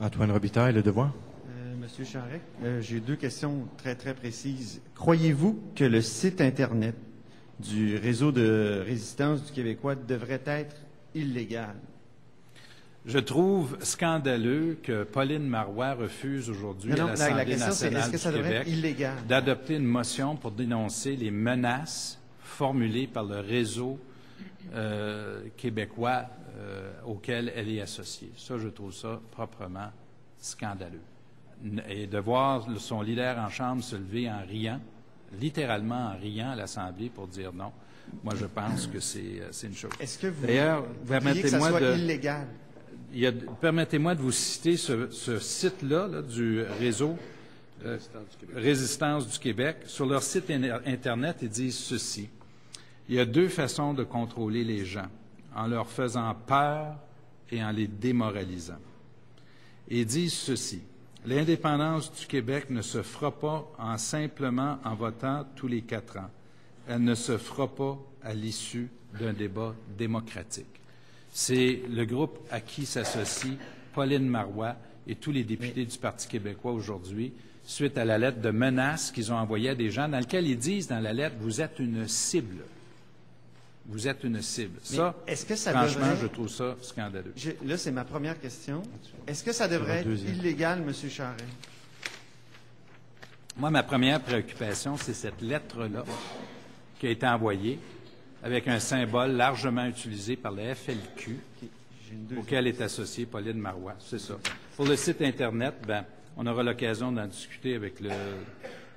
Antoine Robitaille, Le Devoir. Monsieur Charest, j'ai deux questions très, très précises. Croyez-vous que le site Internet du réseau de résistance du Québécois devrait être illégal? Je trouve scandaleux que Pauline Marois refuse aujourd'hui à l'Assemblée nationale du Québec d'adopter une motion pour dénoncer les menaces formulées par le réseau québécois auquel elle est associée. Ça, je trouve ça proprement scandaleux. Et de voir son leader en Chambre se lever en riant, littéralement en riant à l'Assemblée pour dire non, moi, je pense que c'est une chose. Est-ce que vous D'ailleurs, croyez que ça soit illégal? Permettez-moi de vous citer ce site-là là, du réseau Résistance du Québec. Sur leur site Internet, ils disent ceci. Il y a deux façons de contrôler les gens, en leur faisant peur et en les démoralisant. Et ils disent ceci. L'indépendance du Québec ne se fera pas simplement en votant tous les 4 ans. Elle ne se fera pas à l'issue d'un débat démocratique. C'est le groupe à qui s'associe Pauline Marois et tous les députés du Parti québécois aujourd'hui, suite à la lettre de menace qu'ils ont envoyée à des gens, dans laquelle ils disent dans la lettre, vous êtes une cible. Vous êtes une cible. Ça, franchement, je trouve ça scandaleux. Là, c'est ma première question. Est-ce que ça devrait être illégal, M. Charest? Moi, ma première préoccupation, c'est cette lettre-là qui a été envoyée avec un symbole largement utilisé par la FLQ, auquel est associée Pauline Marois. C'est ça. Pour le site Internet, on aura l'occasion d'en discuter avec le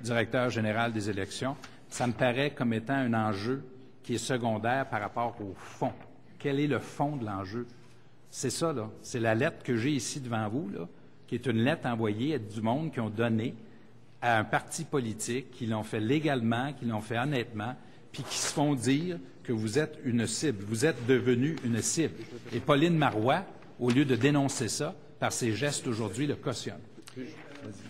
directeur général des élections. Ça me paraît comme étant un enjeu qui est secondaire par rapport au fond. Quel est le fond de l'enjeu? C'est ça, là. C'est la lettre que j'ai ici devant vous, là, qui est une lettre envoyée à du monde qui ont donné à un parti politique, qui l'ont fait légalement, qui l'ont fait honnêtement, puis qui se font dire que vous êtes une cible. Vous êtes devenu une cible. Et Pauline Marois, au lieu de dénoncer ça, par ses gestes aujourd'hui, le cautionne.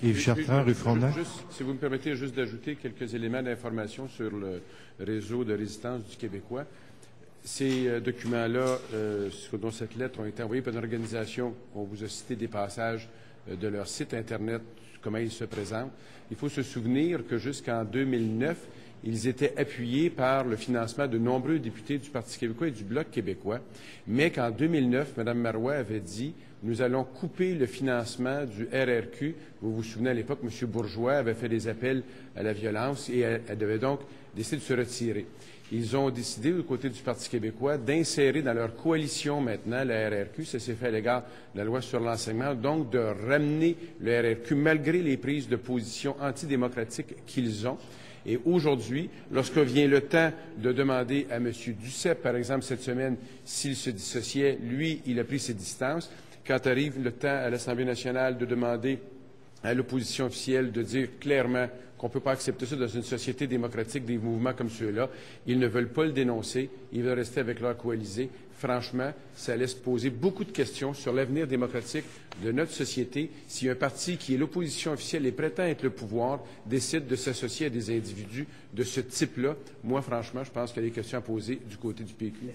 Yves Chartrand, rue Frontenac. Si vous me permettez juste d'ajouter quelques éléments d'information sur le réseau de résistance du Québécois. Ces documents-là, dont cette lettre, ont été envoyés par une organisation. On vous a cité des passages de leur site Internet, comment ils se présentent. Il faut se souvenir que jusqu'en 2009, ils étaient appuyés par le financement de nombreux députés du Parti québécois et du Bloc québécois, mais qu'en 2009, Mme Marois avait dit « Nous allons couper le financement du RRQ ». Vous vous souvenez, à l'époque, M. Bourgeois avait fait des appels à la violence et elle devait donc décider de se retirer. Ils ont décidé, du côté du Parti québécois, d'insérer dans leur coalition maintenant la RRQ. Ça s'est fait à l'égard de la loi sur l'enseignement, donc de ramener le RRQ malgré les prises de position antidémocratiques qu'ils ont. Et aujourd'hui, lorsque vient le temps de demander à M. Duceppe, par exemple, cette semaine, s'il se dissociait, lui, il a pris ses distances. Quand arrive le temps à l'Assemblée nationale de demander à l'opposition officielle de dire clairement qu'on ne peut pas accepter ça dans une société démocratique, des mouvements comme ceux-là, ils ne veulent pas le dénoncer, ils veulent rester avec leurs coalisés. Franchement, ça laisse poser beaucoup de questions sur l'avenir démocratique de notre société si un parti qui est l'opposition officielle et prétend être le pouvoir décide de s'associer à des individus de ce type-là. Moi, franchement, je pense qu'il y a des questions à poser du côté du PQ.